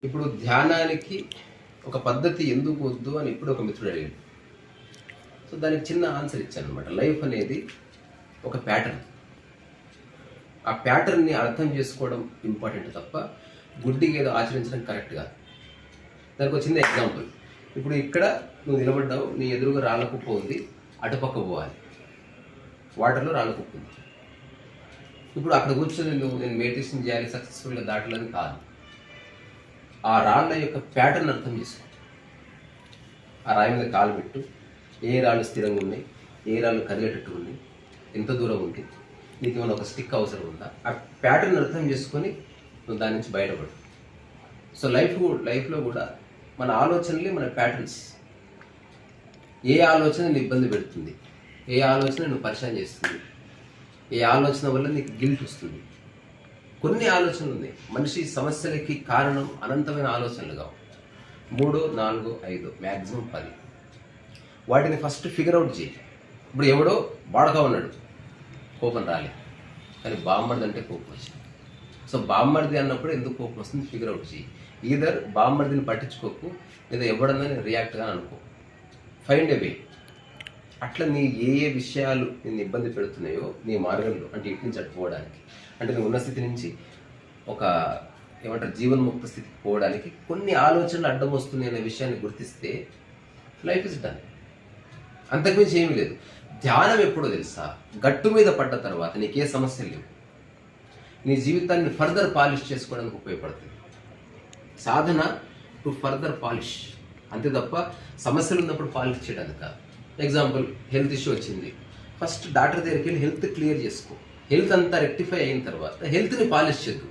ఇప్పుడు ధ్యానానికి ఒక పద్ధతి ఎందుకు వద్దు అని ఇప్పుడు ఒక మిత్రుడు అడిగాడు. సో దానికి చిన్న ఆన్సర్ ఇచ్చాను అనమాట. లైఫ్ అనేది ఒక ప్యాటర్న్. ఆ ప్యాటర్న్ని అర్థం చేసుకోవడం ఇంపార్టెంట్ తప్ప గుడ్డిగా ఏదో ఆచరించడం కరెక్ట్ కాదు. దానికి ఒక చిన్న ఎగ్జాంపుల్. ఇప్పుడు ఇక్కడ నువ్వు నిలబడ్డావు, నీ ఎదురుగా రాళ్ళ కుప్ప ఉంది, అటుపక్క పోవాలి. వాటర్లో రాళ్ళ కుప్ప ఉంది. ఇప్పుడు అక్కడ కూర్చొని నేను మెడిటేషన్ చేయాలి, సక్సెస్ఫుల్గా దాటాలని కాదు. ఆ రాళ్ళ యొక్క ప్యాటర్న్ అర్థం చేసుకో. ఆ రాయి మీద కాలు పెట్టు, ఏ రాళ్ళు స్థిరంగా ఉన్నాయి, ఏ రాళ్ళు కదిలేటట్టు ఉన్నాయి, ఎంత దూరం ఉంది, నీకు ఏమైనా ఒక స్టిక్ అవసరం ఉందా, ఆ ప్యాటర్న్ అర్థం చేసుకొని నువ్వు దాని నుంచి బయటపడు. సో లైఫ్లో కూడా మన ఆలోచనలే మన ప్యాటర్న్స్. ఏ ఆలోచన నీ ఇబ్బంది పెడుతుంది, ఏ ఆలోచన నువ్వు పరిచయం చేస్తుంది, ఏ ఆలోచన వల్ల నీకు గిల్ట్ వస్తుంది. కొన్ని ఆలోచనలు ఉన్నాయి. మనిషి సమస్యలకి కారణం అనంతమైన ఆలోచనలు కావు. 3, 4, 5 మ్యాక్సిమం 10. వాటిని ఫస్ట్ ఫిగర్ అవుట్ చేయి. ఇప్పుడు ఎవడో బాడగా ఉన్నాడు, కోపం రాలే, కానీ బామ్మర్ది అంటే కోపం వచ్చింది. సో బామ్మర్ది అన్నప్పుడు ఎందుకు కోపం వస్తుంది ఫిగర్ అవుట్ చేయి. ఈధర్ బామ్మర్దిని పట్టించుకోకు, లేదా ఎవడన్నా నేను రియాక్ట్గా అనుకో. ఫైండ్ ఎ వే. అట్లా నీ ఏ విషయాలు నిన్ను ఇబ్బంది పెడుతున్నాయో నీ మార్గంలో, అంటే ఇటు నుంచి అట్టుకోవడానికి, అంటే నువ్వు ఉన్న స్థితి నుంచి ఒక జీవన్ముక్త స్థితికి పోవడానికి కొన్ని ఆలోచనలు అడ్డం వస్తున్నాయి అనే విషయాన్ని గుర్తిస్తే లైఫ్ ఇస్ డన్. అంతకుమించి ఏమీ లేదు. ధ్యానం ఎప్పుడో తెలుసా? గట్టు మీద పడ్డ తర్వాత నీకే సమస్యలు లేవు. నీ జీవితాన్ని ఫర్దర్ పాలిష్ చేసుకోవడానికి ఉపయోగపడుతుంది. సాధన టు ఫర్దర్ పాలిష్, అంతే తప్ప సమస్యలు ఉన్నప్పుడు పాలిష్ చేయడానికి కాదు. ఎగ్జాంపుల్, హెల్త్ ఇష్యూ వచ్చింది, ఫస్ట్ డాక్టర్ దగ్గరికి వెళ్ళి హెల్త్ క్లియర్ చేసుకో. హెల్త్ అంతా రెక్టిఫై అయిన తర్వాత హెల్త్ని పాలిష్ చేద్దు.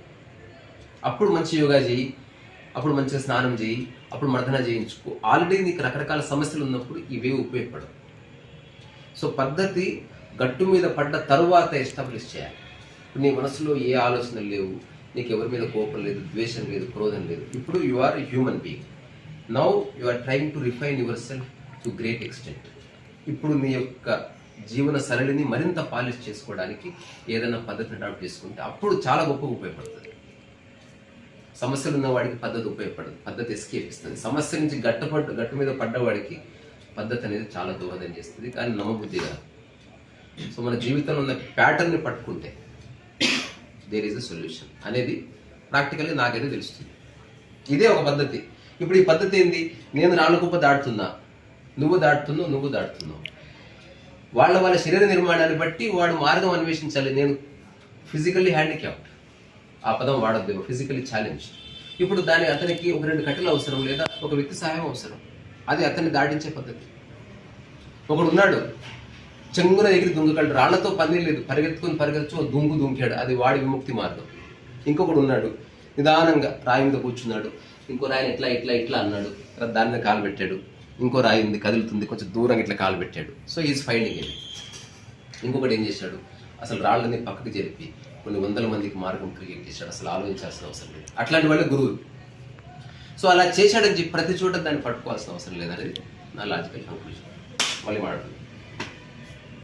అప్పుడు మంచి యోగా చేయి, అప్పుడు మంచిగా స్నానం చేయి, అప్పుడు మర్దన చేయించుకో. ఆల్రెడీ నీకు రకరకాల సమస్యలు ఉన్నప్పుడు ఇవే ఉపయోగపడవు. సో పద్ధతి గట్టు మీద పడ్డ తరువాత ఎస్టాబ్లిష్ చేయాలి. ఇప్పుడు నీ మనసులో ఏ ఆలోచనలు లేవు, నీకు ఎవరి మీద కోపం లేదు, ద్వేషం లేదు, క్రోధం లేదు. ఇప్పుడు you are human being. Now you are trying to refine yourself to great extent. ఇప్పుడు నీ యొక్క జీవన సరళిని మరింత పాలిష్ చేసుకోవడానికి ఏదైనా పద్ధతిని అడాప్ట్ చేసుకుంటే అప్పుడు చాలా గొప్పగా ఉపయోగపడుతుంది. సమస్యలు ఉన్న వాడికి పద్ధతి ఉపయోగపడదు, పద్ధతి ఎస్కేప్ ఇస్తుంది. సమస్య నుంచి గట్టు మీద పడ్డవాడికి పద్ధతి అనేది చాలా దోహదం చేస్తుంది, కానీ నమ్మబుద్ధి కాదు. సో మన జీవితంలో ఉన్న ప్యాటర్న్ని పట్టుకుంటే దేర్ ఈజ్ అ సొల్యూషన్ అనేది ప్రాక్టికల్గా నాకైతే తెలుస్తుంది. ఇదే ఒక పద్ధతి. ఇప్పుడు ఈ పద్ధతి ఏంది? నేను రాళ్ళకుప్ప దాటుతున్నా, నువ్వు దాటుతున్నావు. వాళ్ళ శరీర నిర్మాణాన్ని బట్టి వాడు మార్గం అన్వేషించాలి. నేను ఫిజికల్లీ హ్యాండిక్యాప్డ్, ఆ పదం వాడద్దేమో, ఫిజికల్లీ ఛాలెంజ్. ఇప్పుడు అతనికి ఒక 2 కట్టెలు అవసరం, లేదా ఒక వ్యక్తి సహాయం అవసరం. అది అతన్ని దాటించే పద్ధతి. ఒకడు ఉన్నాడు, చెంగున ఎగిరి దుంగగలడు, రాళ్లతో పని లేదు, పరిగెత్తుకొని దుంకాడు, అది వాడి విముక్తి మార్గం. ఇంకొకడు ఉన్నాడు, నిదానంగా రాయి మీద కూర్చున్నాడు, ఇంకో రాయిని ఇట్లా అన్నాడు, దాని మీద కాలు పెట్టాడు, ఇంకో రాయి ఉంది కదులుతుంది, కొంచెం దూరంగా ఇట్లా కాలు పెట్టాడు. So is finding it. ఇంకొకటి ఏం చేశాడు, అసలు రాళ్ళని పక్కకి జరిపి కొన్ని 100 మందికి మార్గం క్రియేట్ చేశాడు. అసలు ఆలోచించాల్సిన అవసరం లేదు. అట్లాంటి వాళ్ళే గురువు. సో అలా చేశాడని చెప్పి ప్రతి చోట దాన్ని పట్టుకోవాల్సిన అవసరం లేదనేది నా లాజికల్ కంక్లూజన్. మళ్ళీ మాట్లాడుతుంది.